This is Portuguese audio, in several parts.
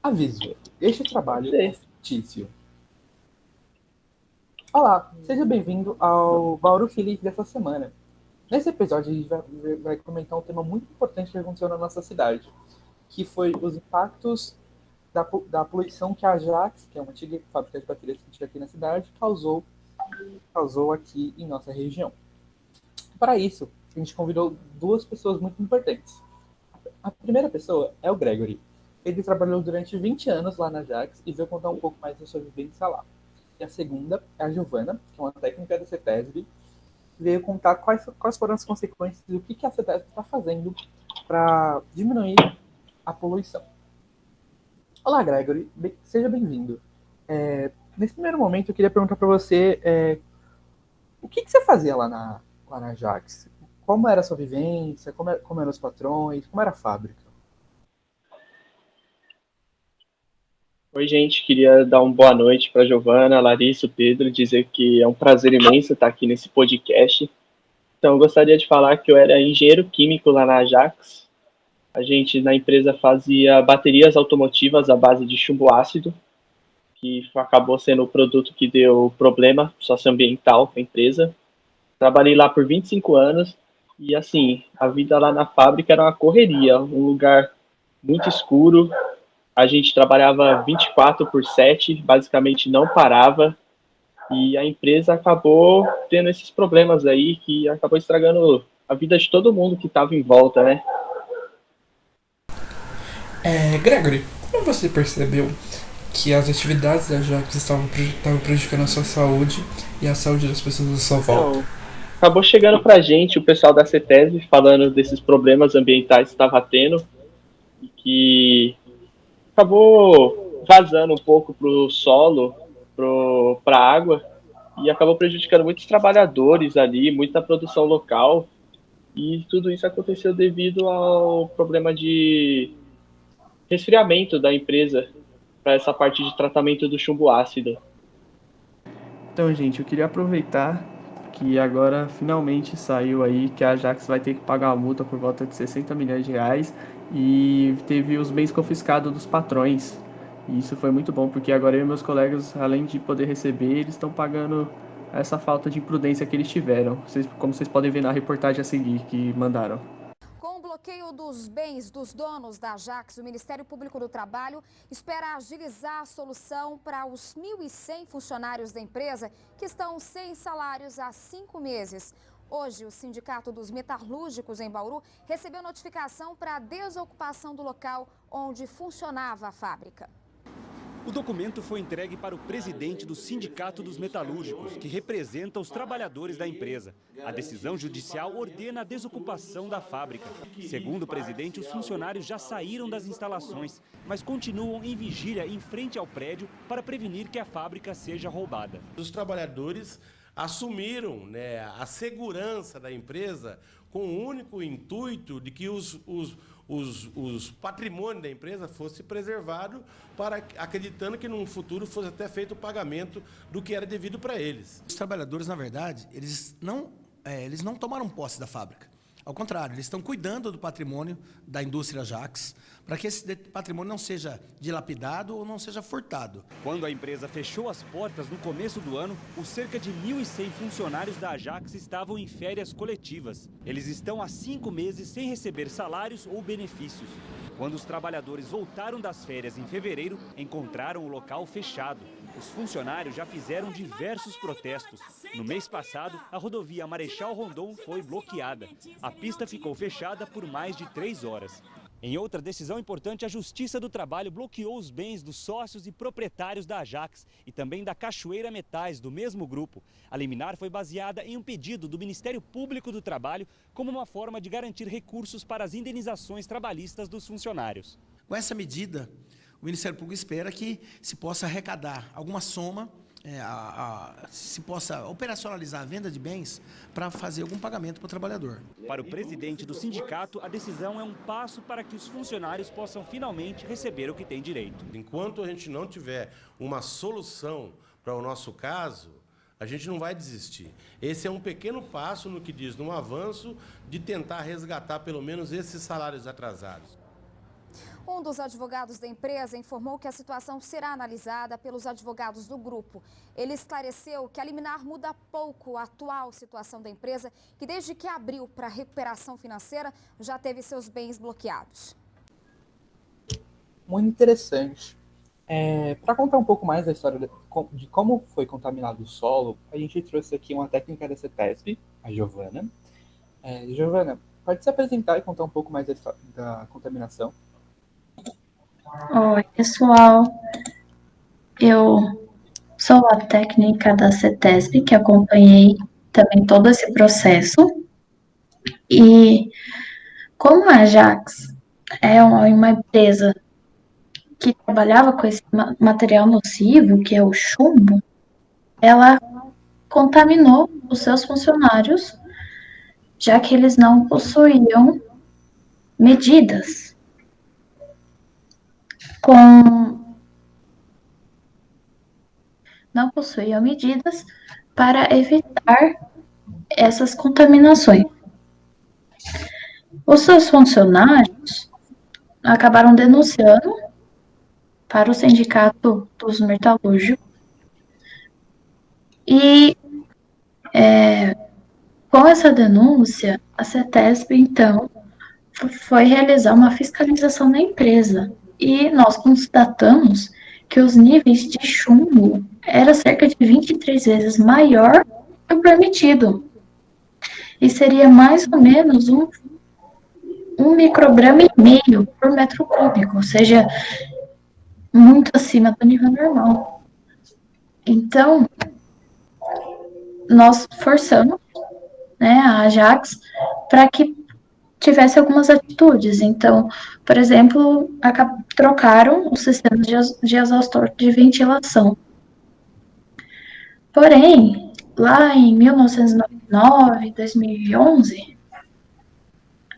Aviso: este trabalho é fictício. Olá, seja bem-vindo ao Bauru Feliz dessa semana. Nesse episódio, a gente vai comentar um tema muito importante que aconteceu na nossa cidade, que foi os impactos da poluição que a Ajax, que é uma antiga fábrica de baterias que tinha aqui na cidade, causou aqui em nossa região. Para isso, a gente convidou duas pessoas muito importantes. A primeira pessoa é o Gregory. Ele trabalhou durante 20 anos lá na Ajax e veio contar um pouco mais da sua vivência lá. E a segunda é a Giovana, que é uma técnica da CETESB, veio contar quais foram as consequências e o que a CETESB está fazendo para diminuir a poluição. Olá, Gregory, seja bem-vindo. Nesse primeiro momento, eu queria perguntar para você o que você fazia lá na Ajax? Como era a sua vivência? Como eram os patrões? Como era a fábrica? Oi, gente, queria dar uma boa noite para Giovana, Larissa, o Pedro, dizer que é um prazer imenso estar aqui nesse podcast. Então, eu gostaria de falar que eu era engenheiro químico lá na Ajax. A gente, na empresa, fazia baterias automotivas à base de chumbo ácido, que acabou sendo o produto que deu problema socioambiental para a empresa. Trabalhei lá por 25 anos e, assim, a vida lá na fábrica era uma correria, um lugar muito escuro. A gente trabalhava 24/7, basicamente não parava, e a empresa acabou tendo esses problemas aí que acabou estragando a vida de todo mundo que estava em volta, né? Gregory, como você percebeu que as atividades da Jax estavam prejudicando a sua saúde e a saúde das pessoas à sua volta? Então, acabou chegando pra gente o pessoal da CETESB falando desses problemas ambientais que estava tendo e que acabou vazando um pouco pro solo, pra água, e acabou prejudicando muitos trabalhadores ali, muita produção local. E tudo isso aconteceu devido ao problema de resfriamento da empresa para essa parte de tratamento do chumbo ácido. Então, gente, eu queria aproveitar que agora finalmente saiu aí que a Ajax vai ter que pagar uma multa por volta de 60 milhões de reais e teve os bens confiscados dos patrões. E isso foi muito bom, porque agora eu e meus colegas, além de poder receber, eles estão pagando essa falta de imprudência que eles tiveram. Como vocês podem ver na reportagem a seguir que mandaram. Com o bloqueio dos bens dos donos da Ajax, o Ministério Público do Trabalho espera agilizar a solução para os 1.100 funcionários da empresa que estão sem salários há 5 meses. Hoje, o Sindicato dos Metalúrgicos em Bauru recebeu notificação para a desocupação do local onde funcionava a fábrica. O documento foi entregue para o presidente do Sindicato dos Metalúrgicos, que representa os trabalhadores da empresa. A decisão judicial ordena a desocupação da fábrica. Segundo o presidente, os funcionários já saíram das instalações, mas continuam em vigília em frente ao prédio para prevenir que a fábrica seja roubada. Os trabalhadores assumiram, né, a segurança da empresa com o único intuito de que os patrimônios da empresa fosse preservado, acreditando que num futuro fosse até feito o pagamento do que era devido para eles. Os trabalhadores, na verdade, eles não tomaram posse da fábrica. Ao contrário, eles estão cuidando do patrimônio da indústria Ajax, para que esse patrimônio não seja dilapidado ou não seja furtado. Quando a empresa fechou as portas no começo do ano, os cerca de 1.100 funcionários da Ajax estavam em férias coletivas. Eles estão há 5 meses sem receber salários ou benefícios. Quando os trabalhadores voltaram das férias em fevereiro, encontraram o local fechado. Os funcionários já fizeram diversos protestos. No mês passado, a rodovia Marechal Rondon foi bloqueada. A pista ficou fechada por mais de 3 horas. Em outra decisão importante, a Justiça do Trabalho bloqueou os bens dos sócios e proprietários da Ajax e também da Cachoeira Metais, do mesmo grupo. A liminar foi baseada em um pedido do Ministério Público do Trabalho como uma forma de garantir recursos para as indenizações trabalhistas dos funcionários. Com essa medida, o Ministério Público espera que se possa arrecadar alguma soma, se possa operacionalizar a venda de bens para fazer algum pagamento para o trabalhador. Para o presidente do sindicato, a decisão é um passo para que os funcionários possam finalmente receber o que têm direito. Enquanto a gente não tiver uma solução para o nosso caso, a gente não vai desistir. Esse é um pequeno passo no que diz, num avanço de tentar resgatar pelo menos esses salários atrasados. Um dos advogados da empresa informou que a situação será analisada pelos advogados do grupo. Ele esclareceu que a liminar muda pouco a atual situação da empresa, que desde que abriu para recuperação financeira já teve seus bens bloqueados. Muito interessante. Para contar um pouco mais da história de como foi contaminado o solo, a gente trouxe aqui uma técnica da CETESB, a Giovana. Giovana, pode se apresentar e contar um pouco mais da contaminação? Oi, pessoal. Eu sou a técnica da CETESB, que acompanhei também todo esse processo. E como a Ajax é uma empresa que trabalhava com esse material nocivo, que é o chumbo, ela contaminou os seus funcionários, já que eles não possuíam medidas para evitar essas contaminações. Os seus funcionários acabaram denunciando para o Sindicato dos Metalúrgicos e com essa denúncia, a CETESB, então, foi realizar uma fiscalização na empresa e nós constatamos que os níveis de chumbo eram cerca de 23 vezes maior do que o permitido. E seria mais ou menos um micrograma e meio por metro cúbico, ou seja, muito acima do nível normal. Então, nós forçamos, a Ajax para que tivesse algumas atitudes. Então, por exemplo, trocaram os sistemas de exaustor de ventilação. Porém, lá em 1999, 2011,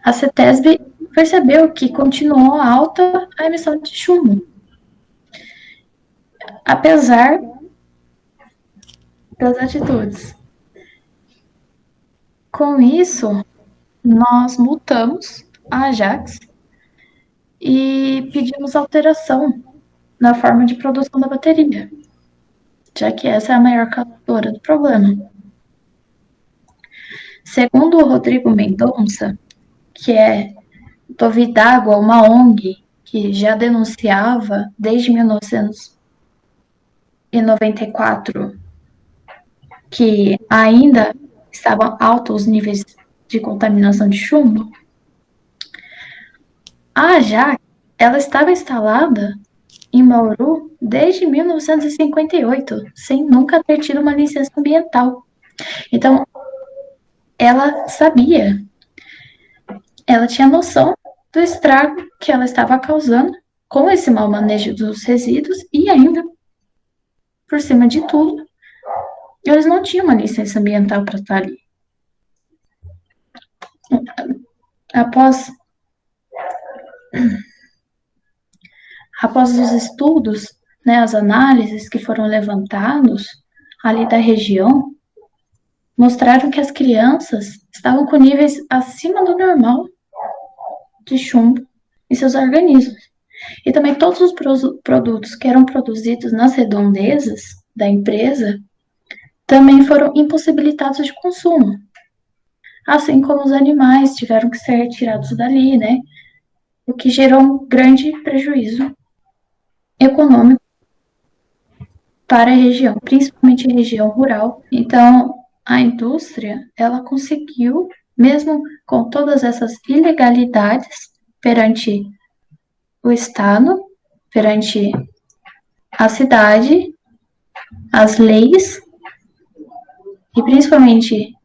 a CETESB percebeu que continuou alta a emissão de chumbo, apesar das atitudes. Com isso, nós multamos a Ajax e pedimos alteração na forma de produção da bateria, já que essa é a maior causadora do problema. Segundo o Rodrigo Mendonça, que é do Vidágua, uma ONG que já denunciava desde 1994 que ainda estavam altos os níveis de contaminação de chumbo, a Ajax, ela estava instalada em Bauru desde 1958, sem nunca ter tido uma licença ambiental. Então, ela sabia, ela tinha noção do estrago que ela estava causando com esse mau manejo dos resíduos e ainda, por cima de tudo, eles não tinham uma licença ambiental para estar ali. Após os estudos, as análises que foram levantados ali da região, mostraram que as crianças estavam com níveis acima do normal de chumbo em seus organismos. E também todos os produtos que eram produzidos nas redondezas da empresa também foram impossibilitados de consumo. Assim como os animais tiveram que ser retirados dali, o que gerou um grande prejuízo econômico para a região, principalmente a região rural. Então, a indústria, ela conseguiu, mesmo com todas essas ilegalidades perante o Estado, perante a cidade, as leis, e principalmente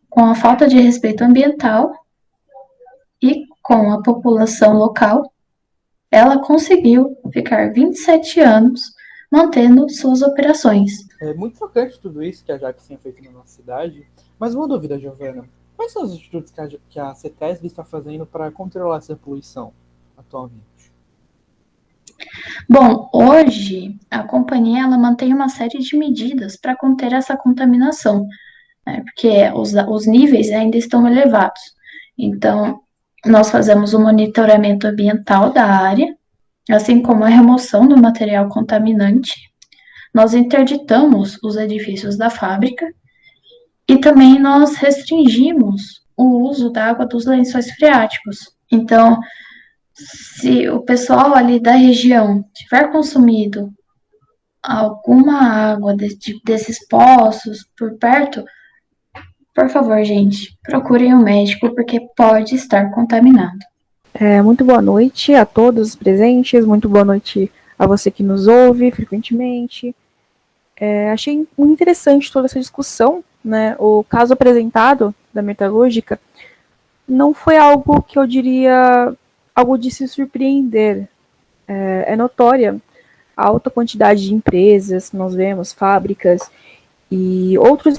com a falta de respeito ambiental e com a população local, ela conseguiu ficar 27 anos mantendo suas operações. É muito chocante tudo isso que a Ajax tinha feito na nossa cidade, mas uma dúvida, Giovana. Quais são as atitudes que a CETESB está fazendo para controlar essa poluição atualmente? Bom, hoje a companhia ela mantém uma série de medidas para conter essa contaminação, porque os níveis ainda estão elevados. Então, nós fazemos o monitoramento ambiental da área, assim como a remoção do material contaminante. Nós interditamos os edifícios da fábrica e também nós restringimos o uso da água dos lençóis freáticos. Então, se o pessoal ali da região tiver consumido alguma água desses poços por perto, por favor, gente, procurem um médico porque pode estar contaminado. Muito boa noite a todos os presentes, muito boa noite a você que nos ouve frequentemente. Achei muito interessante toda essa discussão, né? O caso apresentado da metalúrgica não foi algo que eu diria algo de se surpreender. É notória a alta quantidade de empresas, nós vemos fábricas e outros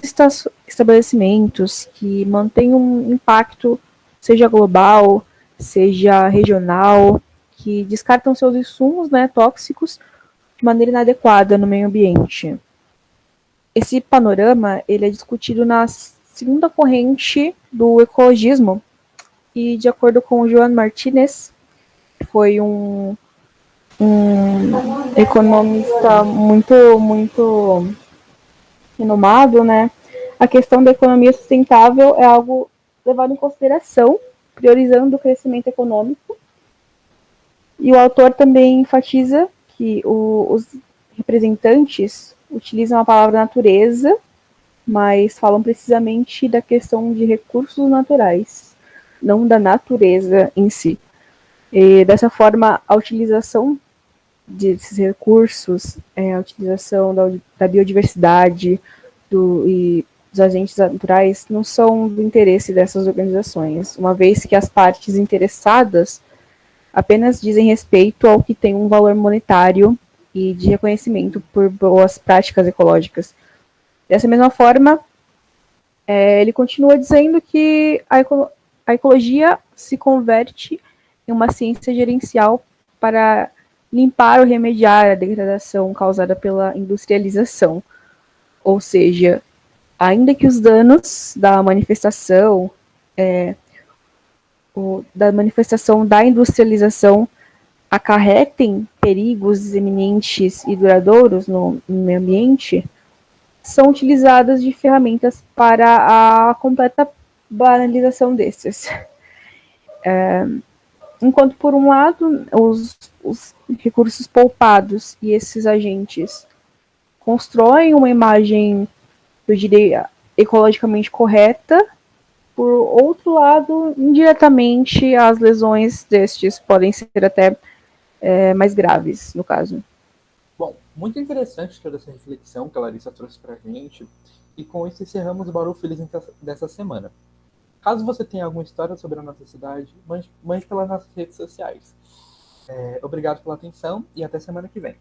estabelecimentos que mantêm um impacto, seja global, seja regional, que descartam seus insumos, né, tóxicos de maneira inadequada no meio ambiente. Esse panorama ele é discutido na segunda corrente do ecologismo e, de acordo com o Joan Martinez, que foi um economista muito renomado, né? A questão da economia sustentável é algo levado em consideração, priorizando o crescimento econômico. E o autor também enfatiza que os representantes utilizam a palavra natureza, mas falam precisamente da questão de recursos naturais, não da natureza em si. E dessa forma, a utilização desses recursos, a utilização da biodiversidade e dos agentes naturais não são do interesse dessas organizações, uma vez que as partes interessadas apenas dizem respeito ao que tem um valor monetário e de reconhecimento por boas práticas ecológicas. Dessa mesma forma, ele continua dizendo que a ecologia se converte em uma ciência gerencial para limpar ou remediar a degradação causada pela industrialização. Ou seja, ainda que os danos da manifestação da industrialização acarretem perigos eminentes e duradouros no meio ambiente, são utilizadas de ferramentas para a completa banalização desses. Enquanto, por um lado, os recursos poupados e esses agentes constroem uma imagem, eu diria, ecologicamente correta, por outro lado, indiretamente, as lesões destes podem ser até mais graves, no caso. Bom, muito interessante toda essa reflexão que a Larissa trouxe para a gente, e com isso encerramos o Bauru Feliz dessa semana. Caso você tenha alguma história sobre a nossa cidade, mande pelas nossas redes sociais. Obrigado pela atenção e até semana que vem.